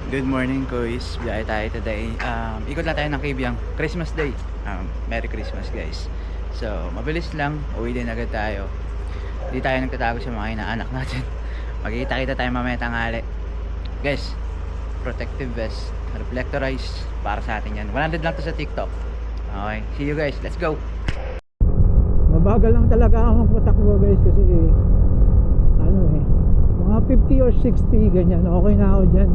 Good morning, guys. Biyahe tayo today. Ikot lang tayo ng Kabyang. Christmas Day. Merry Christmas, guys. So, mabilis lang. Uwi din agad tayo. Hindi tayo nagtatago sa mga inaanak natin. Magkikita-kita tayo mamaya tanghali. Guys, protective vest, reflectorize, para sa atin yan. 100 lang to sa TikTok. Okay, see you guys. Let's go. Mabagal lang talaga ako magpatakbo guys kasi mga 50 or 60 ganyan, okay na ako dyan,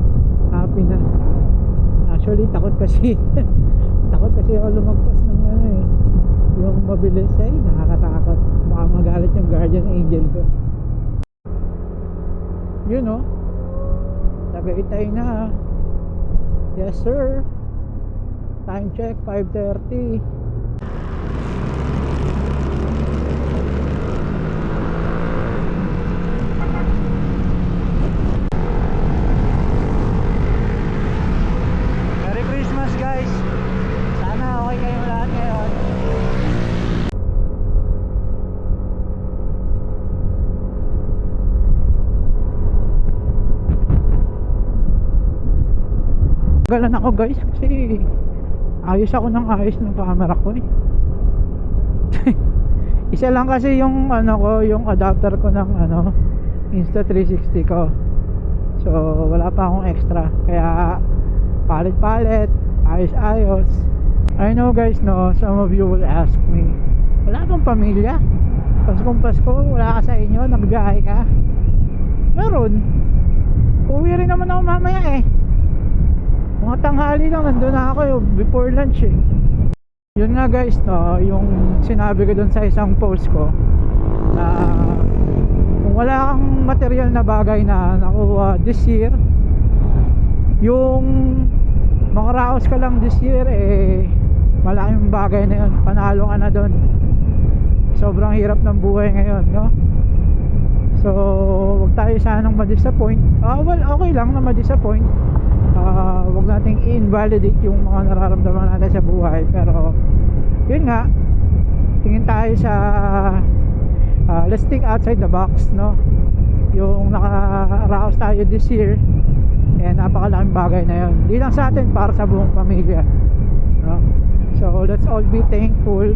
happy na. Actually takot kasi takot kasi ako lumagpas ng yung mabilis. Nakakatakot, baka magalit yung guardian angel ko. Tagaytay na. Yes sir, time check 5:30. Merry Christmas guys. Sana okay kayong lahat ngayon. Galan ako guys kasi ayos ako ng ayos ng camera ko Isa lang kasi yung yung adapter ko ng Insta360 ko. So wala pa akong extra, kaya palit-palit, ayos-ayos. I know guys, some of you will ask me, wala bang pamilya? Paskong Pasko, wala ka sa inyo, nagbiyahe ka? Meron. Uwi rin naman ako mamaya mga tanghali lang, nandun na ako before lunch Yun nga guys, yung sinabi ko dun sa isang post ko na kung wala kang material na bagay na nakuha this year, yung makaraos ka lang this year, malaking bagay na yun, panalo ka na dun. Sobrang hirap ng buhay ngayon, no? So wag tayo sanang ma-disappoint. Well, okay lang na ma-disappoint. Wag nating i-invalidate yung mga nararamdaman natin sa buhay, pero yun nga, tingin tayo sa let's think outside the box, no? Yung nakaraos tayo this year, napakalaking bagay na yun, hindi lang sa atin, para sa buong pamilya, no? So let's all be thankful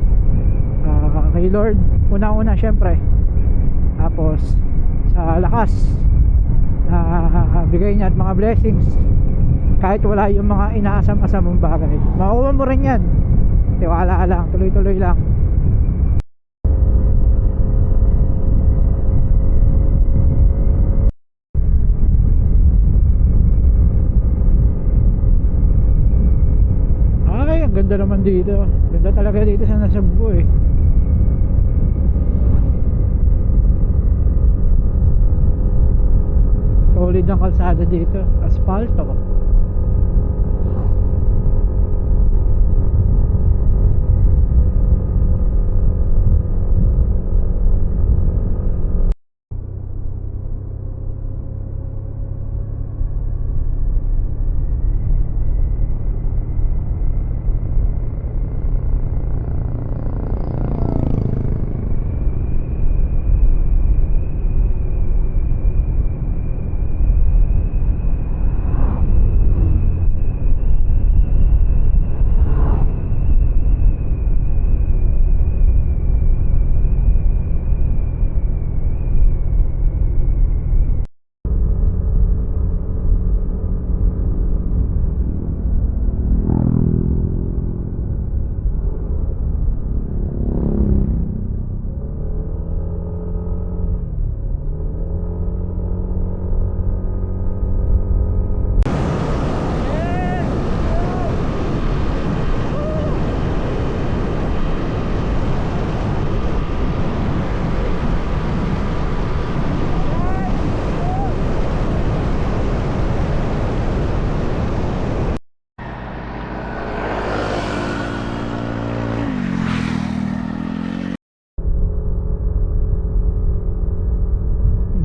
kay Lord una-una syempre, tapos sa lakas na bigay niya at mga blessings. Kahit wala yung mga inaasam-asamang bagay, makuha mo rin yan. Tiwala lang, tuloy-tuloy lang. Ay, ang ganda naman dito. Ganda talaga dito sa Nasugbu Solid ang kalsada dito, asfalto.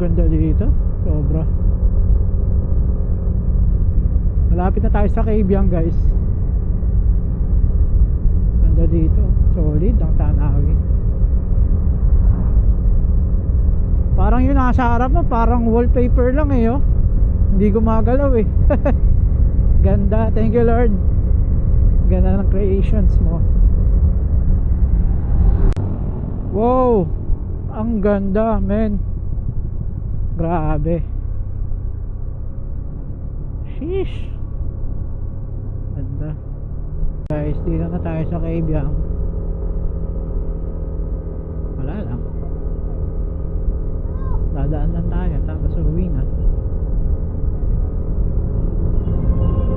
Ganda dito, sobra. Malapit na tayo sa Kabyang guys. Ganda dito, solid ang tanawin. Parang yung nasa harap mo, parang wallpaper lang Hindi gumagalaw Ganda, thank you Lord. Ganda ng creations mo. Wow, ang ganda men. Grabe. Sheesh. Ganda. Guys, dito na tayo sa Kabyang. Wala lang. Dadaan lang tayo tapos uwi na.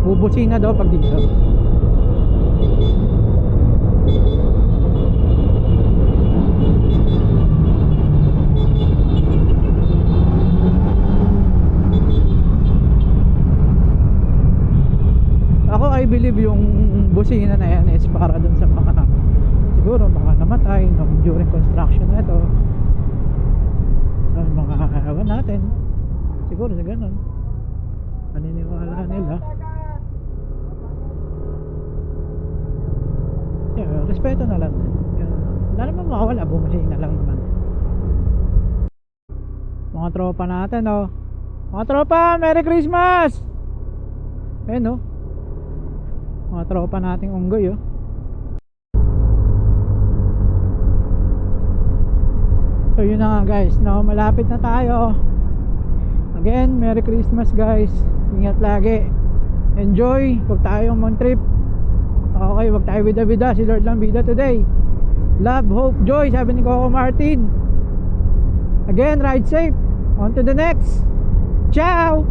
Bubusin na daw pag dito. Ako I believe yung busina na yan is para dun sa mga siguro mga namatay during construction na ito. Mga ewan natin siguro sa ganun paniniwala nila. Yeah, respeto na lang. Wala naman makawala, bumusina lang naman. Mga tropa natin oh. Mga tropa, Merry Christmas! Ayun oh. Mga tropa nating unggoy oh. So yun na nga guys, no, malapit na tayo. Again, Merry Christmas guys. Ingat lagi. Enjoy, huwag tayong trip. Okay, huwag tayo bida-bida. Si Lord lang bida today. Love, hope, joy, sabi ni Coco Martin. Again, ride safe. On to the next. Ciao!